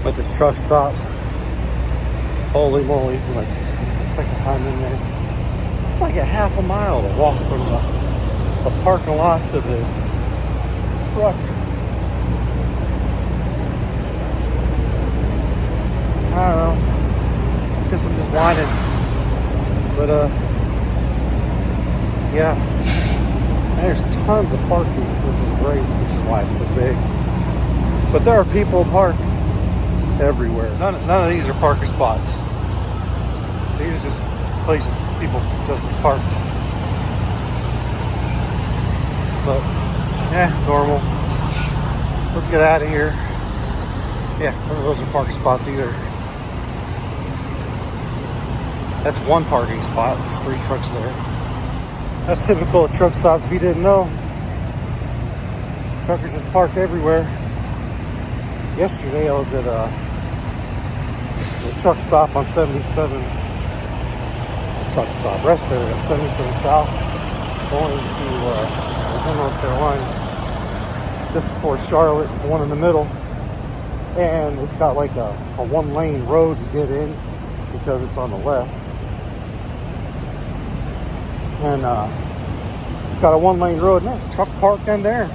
at this truck stop. Holy moly, this is like the second time in there. It's like a half a mile to walk from the parking lot to the truck. I don't know. Guess I'm just whining. But yeah. And there's tons of parking, which is great, which is why it's so big. But there are people parked everywhere. None of these are parking spots. These are just places people just parked. But yeah, normal. Let's get out of here. Yeah, none of those are parking spots either. That's one parking spot. There's 3 trucks there. That's typical of truck stops if you didn't know. Truckers just park everywhere. Yesterday I was at a truck stop on 77. Truck stop, rest area on 77 South. Going to, I was in North Carolina. Just before Charlotte, it's the one in the middle. And it's got like a 1-lane road to get in because it's on the left. And it's got a 1-lane road, and there's a truck parked in there.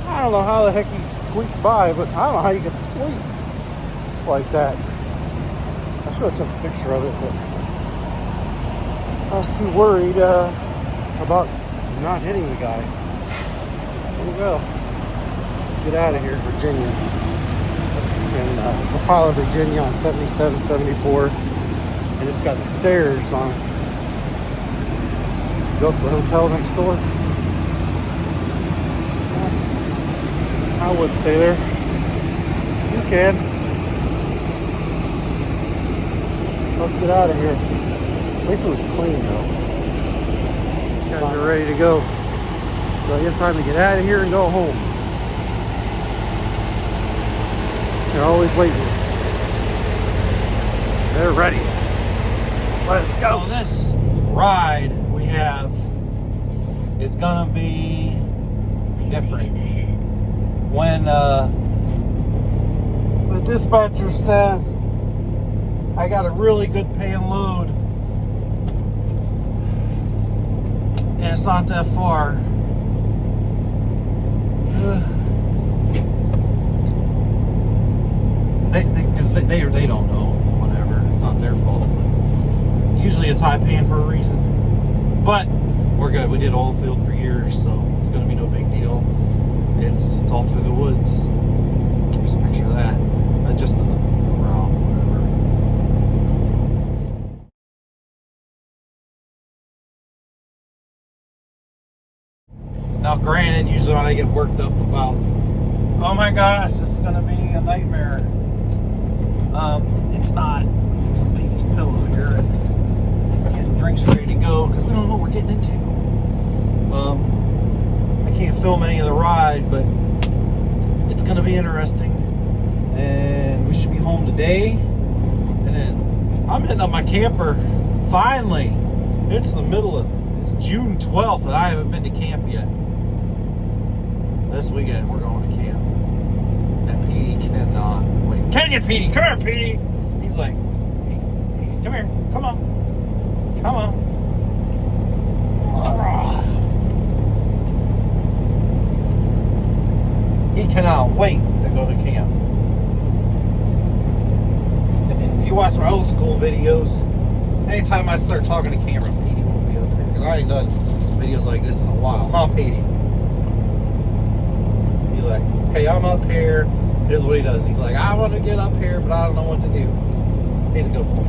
I don't know how the heck you squeaked by, but I don't know how you could sleep like that. I should have took a picture of it, but I was too worried about not hitting the guy. There we go. Let's get out of here, Virginia. And it's a pile of Virginia on 77, 74, and it's got stairs on. Go to the hotel next door. I would stay there. You can. Let's get out of here. At least it was clean though. Guys are ready to go. So I guess time to get out of here and go home. They're always waiting. They're ready. Let's go. So this ride we have is gonna be different. When the dispatcher says I got a really good paying load and it's not that far, because they don't know, whatever, it's not their fault. But usually it's high paying for a reason, but we're good. We did oil field for years, so it's gonna be no big deal. It's all through the woods. Here's a picture of that. Just the route, whatever. Now, granted, usually when I get worked up about, oh my gosh, this is gonna be a nightmare. It's not. Fix a Petey's pillow here and getting drinks ready to go because we don't know what we're getting into. I can't film any of the ride, but it's going to be interesting, and we should be home today. And then I'm hitting up my camper finally. It's June 12th and I haven't been to camp yet. This weekend we're going to camp, and Petey cannot wait. Can you, Petey? Come here, Petey. He's like, hey, Petey, come here, come on, come on. He cannot wait to go to camp. If you watch my old school videos, anytime I start talking to camera, Petey won't be up here. Because I ain't done videos like this in a while. Huh, Petey? He's like, okay, I'm up here. This is what he does. He's like, I want to get up here, but I don't know what to do. He's a good boy.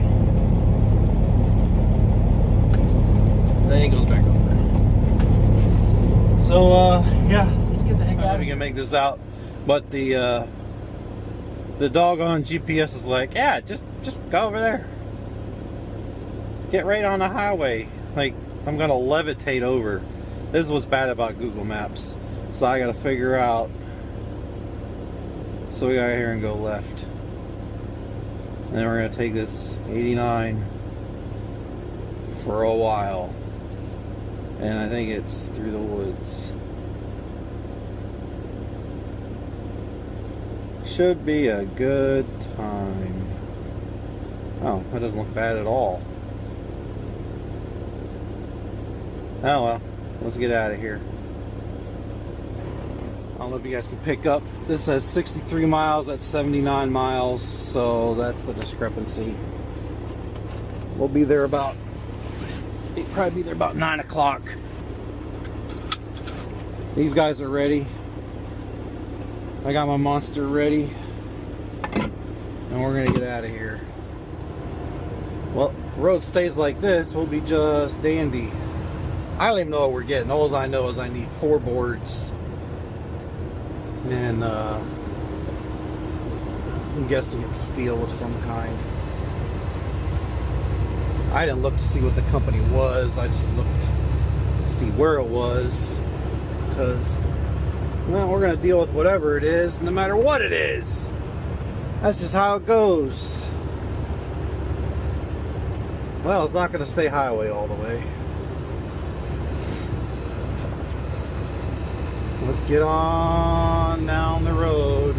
And then he goes back over. So, yeah. Get the heck out. We can make this out, but the doggone GPS is like, yeah, just go over there, get right on the highway. Like, I'm gonna levitate over. This is what's bad about Google Maps. So I gotta figure out. So we got here and go left, and then we're gonna take this 89 for a while, and I think it's through the woods. should be a good time. Oh, that doesn't look bad at all. Oh well, let's get out of here. I don't know if you guys can pick up. This says 63 miles, that's 79 miles, so that's the discrepancy. We'll be there about, probably be there about 9 o'clock. These guys are ready. I got my monster ready. And we're gonna get out of here. Well, if the road stays like this, we'll be just dandy. I don't even know what we're getting. All I know is I need 4 boards. And I'm guessing it's steel of some kind. I didn't look to see what the company was. I just looked to see where it was. Because, well, we're going to deal with whatever it is, no matter what it is. That's just how it goes. Well, it's not going to stay highway all the way. Let's get on down the road.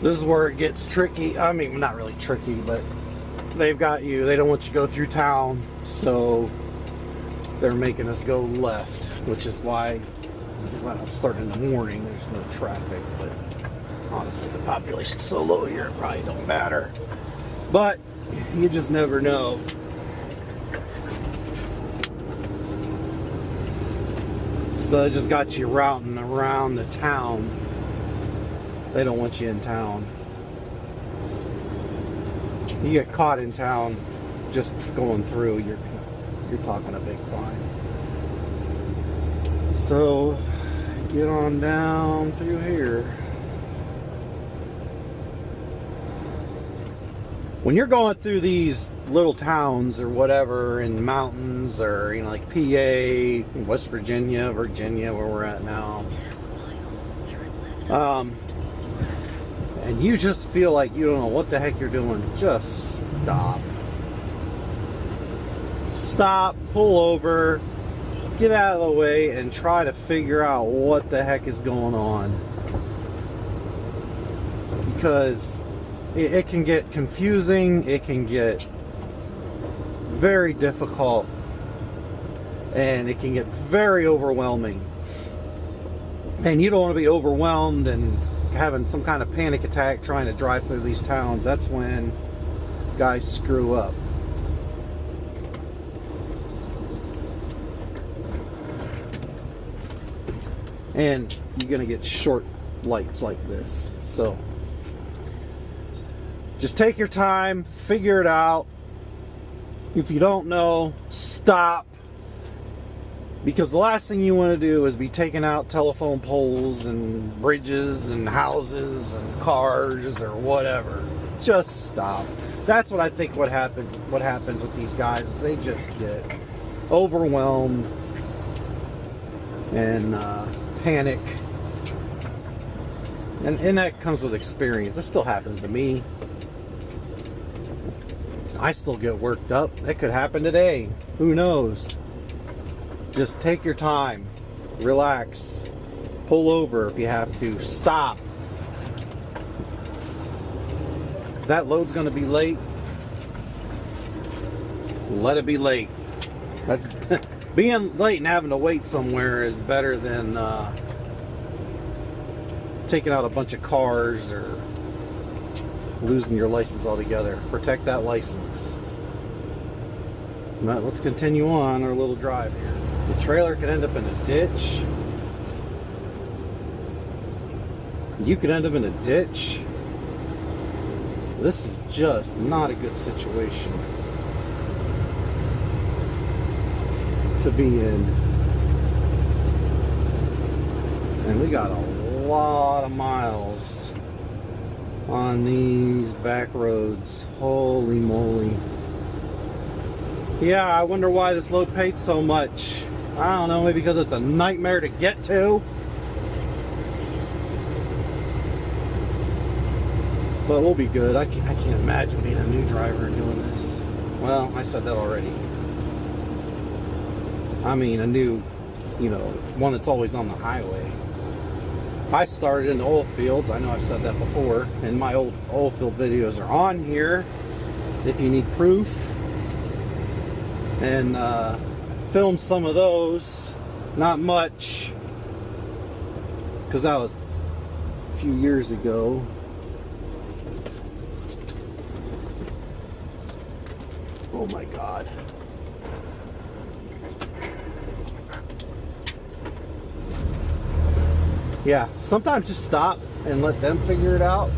This is where it gets tricky. I mean, not really tricky, but they've got you. They don't want you to go through town, so they're making us go left, which is why, well, I'm starting in the morning. There's no traffic, but honestly, the population's so low here, it probably don't matter. But you just never know. So they just got you routing around the town. They don't want you in town. You get caught in town just going through, you're talking a big fine. So get on down through here. When you're going through these little towns or whatever in the mountains, or you know, like PA, West Virginia, Virginia, where we're at now, and you just feel like you don't know what the heck you're doing, just stop. Stop, pull over, get out of the way, and try to figure out what the heck is going on. Because it can get confusing, it can get very difficult, and it can get very overwhelming. And you don't want to be overwhelmed and having some kind of panic attack trying to drive through these towns. That's when guys screw up. And you're going to get short lights like this. So just take your time, figure it out. If you don't know, stop. Because the last thing you want to do is be taking out telephone poles and bridges and houses and cars or whatever. Just stop. That's what I think what happens with these guys is they just get overwhelmed and panic. And that comes with experience. It still happens to me. I still get worked up. That could happen today. Who knows? Just take your time. Relax. Pull over if you have to. Stop. That load's going to be late. Let it be late. That's being late and having to wait somewhere is better than taking out a bunch of cars or losing your license altogether. Protect that license. Now, let's continue on our little drive here. The trailer could end up in a ditch. You could end up in a ditch. This is just not a good situation to be in. And we got a lot of miles on these back roads. Holy moly. Yeah, I wonder why this load paid so much. I don't know, maybe because it's a nightmare to get to. But we'll be good. I can't imagine being a new driver and doing this. Well, I said that already. I mean, a new, you know, one that's always on the highway. I started in the oil fields. I know I've said that before, and my old oil field videos are on here if you need proof. And I filmed some of those, not much, because that was a few years ago. Oh my God. Yeah, sometimes just stop and let them figure it out,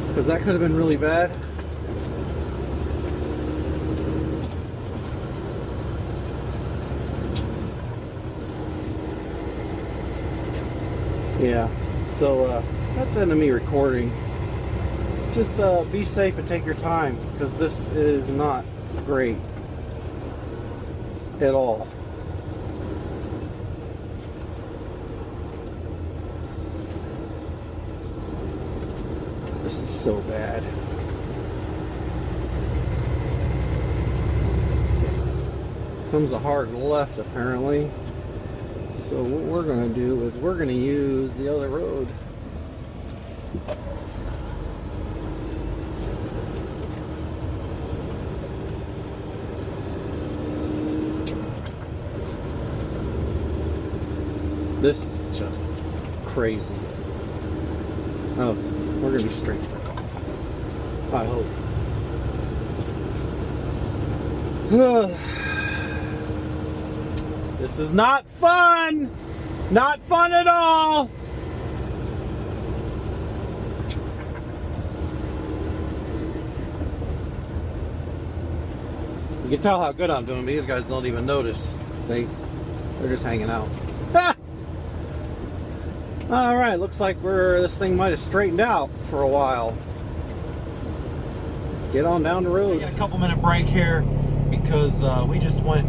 because that could have been really bad. Yeah, so that's enemy recording. Just be safe and take your time, because this is not great at all. This is so bad. Comes a hard left apparently. So what we're going to do is we're going to use the other road. This is just crazy. Oh, we're going to be straight. I hope. This is not fun! Not fun at all! You can tell how good I'm doing. These guys don't even notice. See? They're just hanging out. Alright, looks like this thing might have straightened out for a while. Let's get on down the road. We got a couple minute break here because we just went.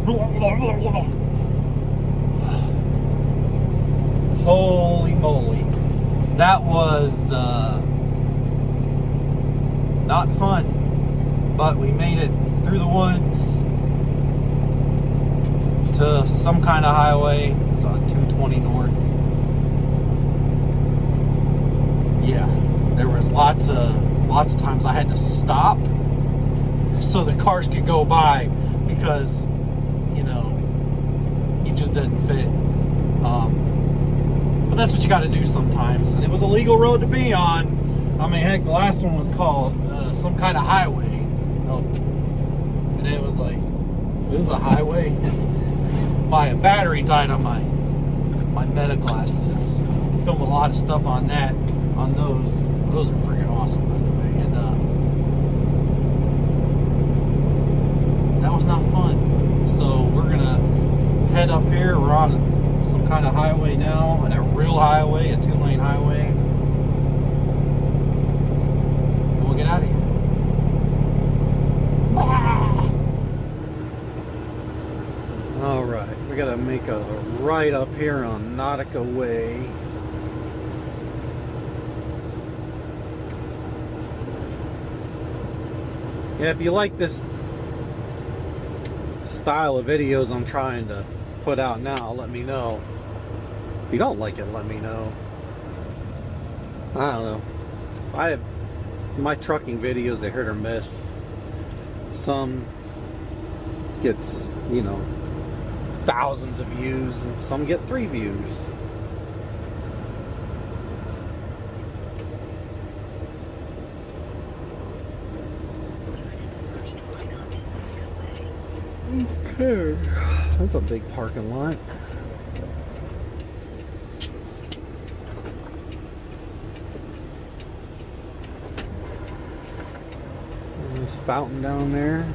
Holy moly. That was not fun. But we made it through the woods to some kind of highway. It's on 220 north. Yeah, there was lots of times I had to stop so the cars could go by because, you know, it just doesn't fit. But that's what you got to do sometimes. And it was a legal road to be on. I mean, heck, the last one was called some kind of highway. Oh, and it was like, this is a highway. My battery died on my Meta glasses. Film a lot of stuff on that. On those are freaking awesome, by the way. And that was not fun. So we're gonna head up here. We're on some kind of highway now, and a real highway, a 2-lane highway. And we'll get out of here. All right, we gotta make a right up here on Nautica Way. Yeah, if you like this style of videos I'm trying to put out now, let me know. If you don't like it, let me know. I don't know. I have my trucking videos, they hit or miss. Some gets, you know, thousands of views, and some get 3 views. Okay, that's a big parking lot. There's a fountain down there.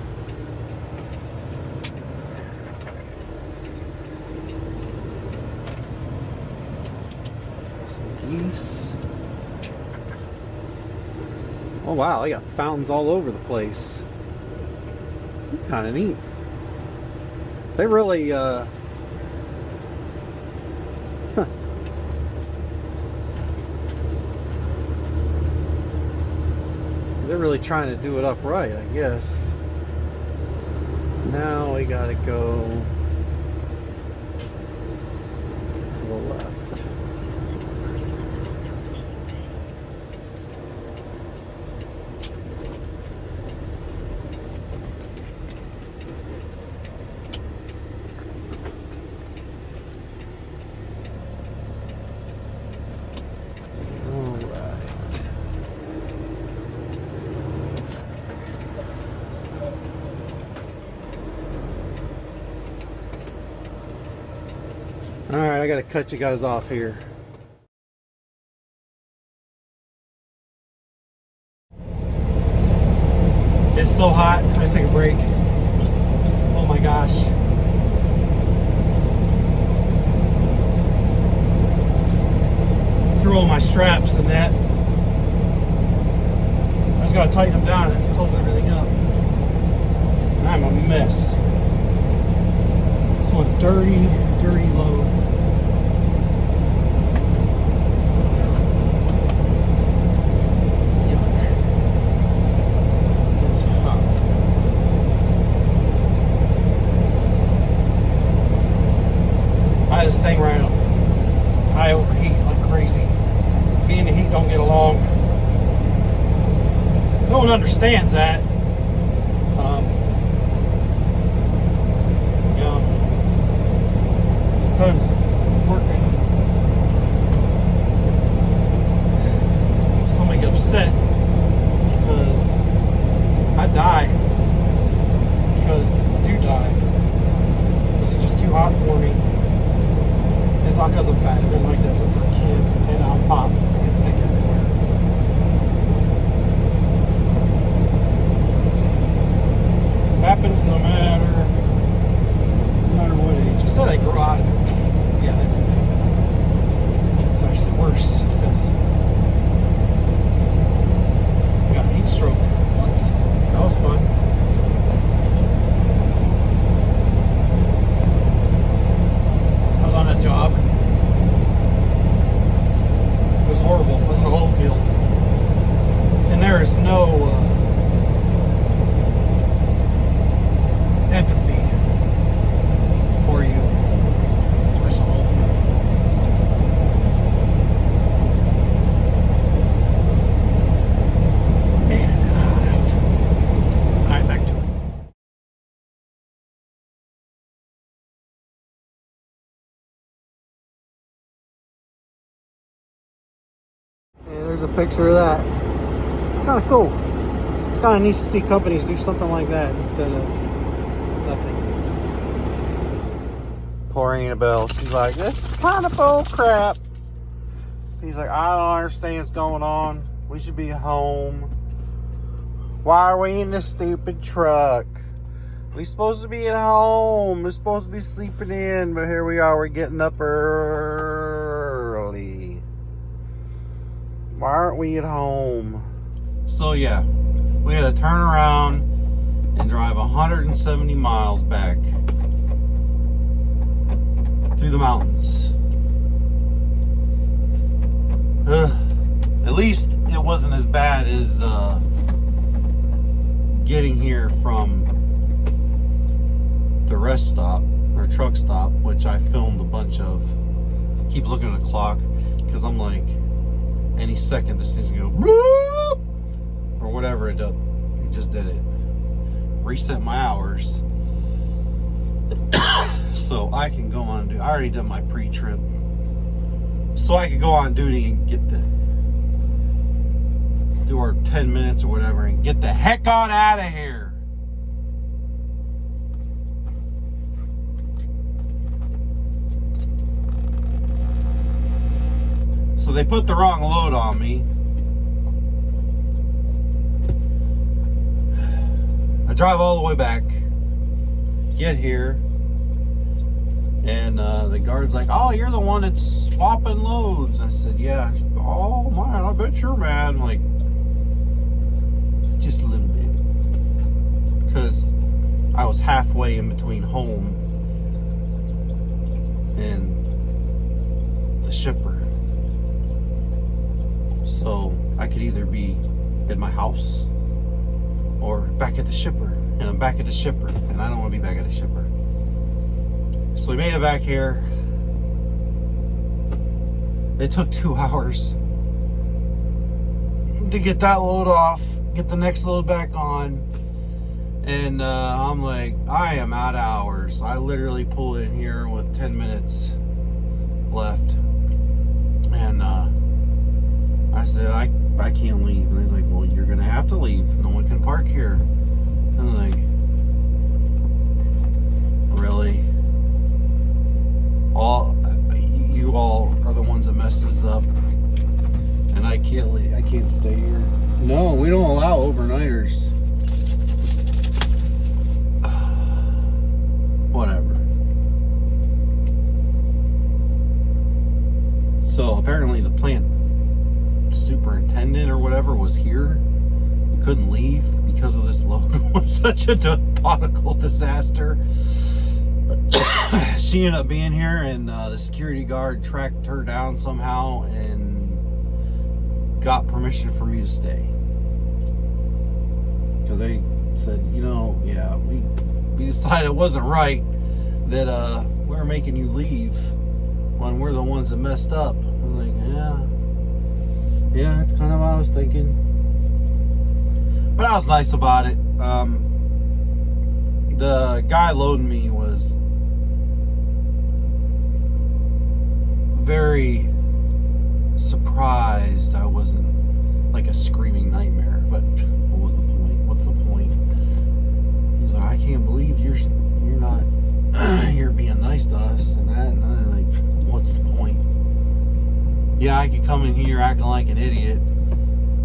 Some geese. Oh wow, they got fountains all over the place. It's kind of neat. They really, they're really trying to do it upright, I guess. Now we gotta go to the left. I gotta cut you guys off here. It's so hot. I take a break. Oh my gosh. Through all my straps and that. I just gotta tighten them down and close everything up. I'm a mess. This one's dirty, dirty load. This thing right now, I overheat like crazy. Me and the heat don't get along. No one understands that. You know, sometimes working, somebody get upset because I die. Because I do die. It's just too hot for me. It's not because I'm fat. I've been like that since I was a kid, and I'm pop. I get sick everywhere. Happens no matter what age. You said I grew out of it. Yeah, I did. It's actually worse because I got heat stroke once. That was fun. On a job. It was horrible. It was in the whole field. And there is no empathy for you. Especially the whole field. Man, is it hot out. Alright, back to it. Yeah, there's a picture of that. It's kind of cool. It's kind of neat to see companies do something like that instead of nothing. Poor Annabelle. She's like, this is kind of bull crap. He's like, I don't understand what's going on. We should be home. Why are we in this stupid truck? We're supposed to be at home. We're supposed to be sleeping in, but here we are. We're getting up early. Why aren't we at home? So yeah, we had to turn around and drive 170 miles back through the mountains. At least it wasn't as bad as getting here from the rest stop or truck stop, which I filmed a bunch of. Keep looking at the clock because I'm like, any second this thing's gonna go bloop, or whatever it does. It just did it. Reset my hours so I can go on. I already done my pre-trip, so I could go on duty and get do our 10 minutes or whatever and get the heck on out of here. So they put the wrong load on me. I drive all the way back, get here, and the guard's like, oh, you're the one that's swapping loads. I said, yeah. Oh, man, I bet you're mad. I'm like, just a little bit. Because I was halfway in between home and the shipper. So I could either be at my house or back at the shipper. And I'm back at the shipper. And I don't want to be back at the shipper. So we made it back here. It took 2 hours to get that load off, get the next load back on. And I'm like, I am out of hours. I literally pulled in here with 10 minutes left. And I said, I can't leave. And they're like, well, you're going to have to leave. No one can park here. And I'm like, really? you all are the ones that mess this up, and I can't leave. I can't stay here. No, we don't allow overnighters. Whatever. So apparently the plant superintendent or whatever was here. We couldn't leave because of this load. It was such a topographical disaster. She ended up being here, and the security guard tracked her down somehow and got permission for me to stay. Because they said, you know, yeah, we decided it wasn't right that we're making you leave when we're the ones that messed up. I'm like, yeah, that's kind of what I was thinking. But I was nice about it. The guy loading me was very surprised I wasn't like a screaming nightmare. But what was the point? What's the point? He's like, I can't believe you're not you're being nice to us and that. And I'm like, what's the point? Yeah, I could come in here acting like an idiot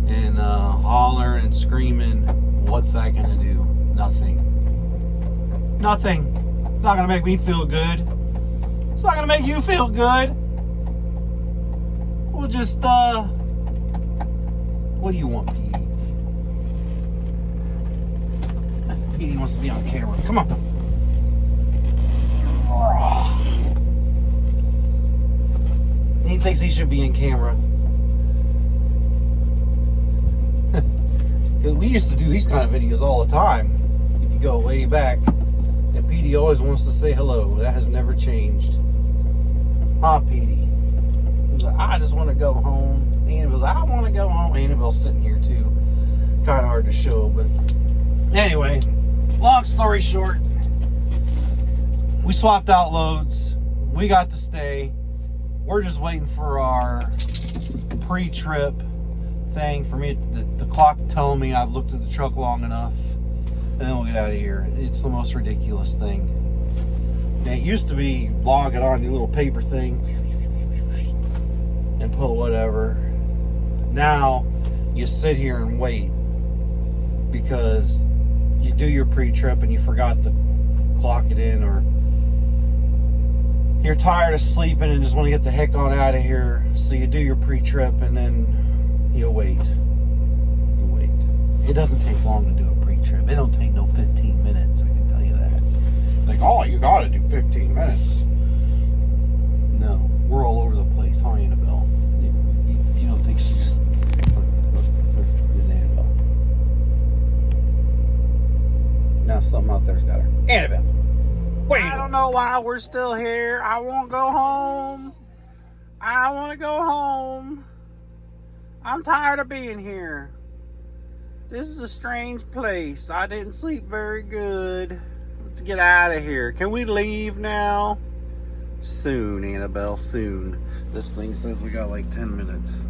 and hollering and screaming. What's that gonna do? Nothing. Nothing. It's not gonna make me feel good. It's not gonna make you feel good. We'll just what do you want, Petey? Petey wants to be on camera. Come on. He thinks he should be in camera. Because we used to do these kind of videos all the time. If you go way back. And Petey always wants to say hello. That has never changed. Huh, Petey? He's like, I just want to go home. Annabelle's like, I want to go home. Annabelle's sitting here too. Kind of hard to show, but anyway, long story short, we swapped out loads. We got to stay. We're just waiting for our pre-trip thing for me. The clock telling me I've looked at the truck long enough, and then we'll get out of here. It's the most ridiculous thing. And it used to be log it on your little paper thing and put whatever. Now you sit here and wait because you do your pre-trip and you forgot to clock it in, or you're tired of sleeping and just want to get the heck on out of here. So you do your pre-trip and then you wait. You wait. It doesn't take long to do a pre-trip. It don't take no 15 minutes, I can tell you that. Like, oh, you gotta do 15 minutes. No, we're all over the place, huh, Annabelle? You don't think she just... Where's Annabelle? Now something out there's got her. Annabelle! I don't know why we're still here. I won't go home. I want to go home. I'm tired of being here. This is a strange place. I didn't sleep very good. Let's get out of here. Can we leave now? Soon, Annabelle, soon. This thing says we got like 10 minutes.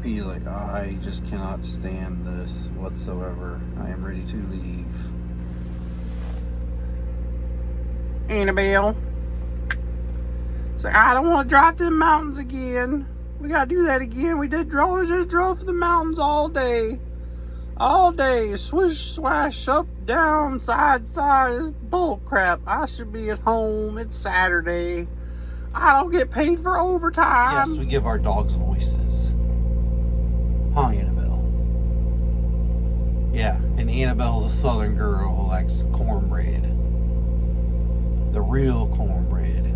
He's like, I just cannot stand this whatsoever. I am ready to leave. Annabelle. So I don't want to drive to the mountains again. We gotta do that again. We just drove to the mountains all day. All day. Swish, swash, up, down, side, side. It's bull crap. I should be at home. It's Saturday. I don't get paid for overtime. Yes, we give our dogs voices. Huh, Annabelle? Yeah, and Annabelle's a southern girl who likes cornbread. The real cornbread.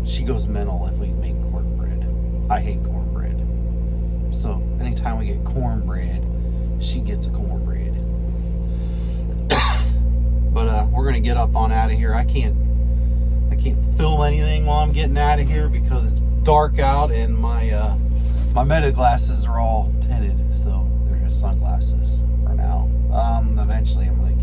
She goes mental if we make cornbread. I hate cornbread. So anytime we get cornbread, she gets a cornbread. But we're gonna get up on out of here. I can't film anything while I'm getting out of here because it's dark out and my meta glasses are all tinted, so they're just sunglasses for now. Eventually I'm gonna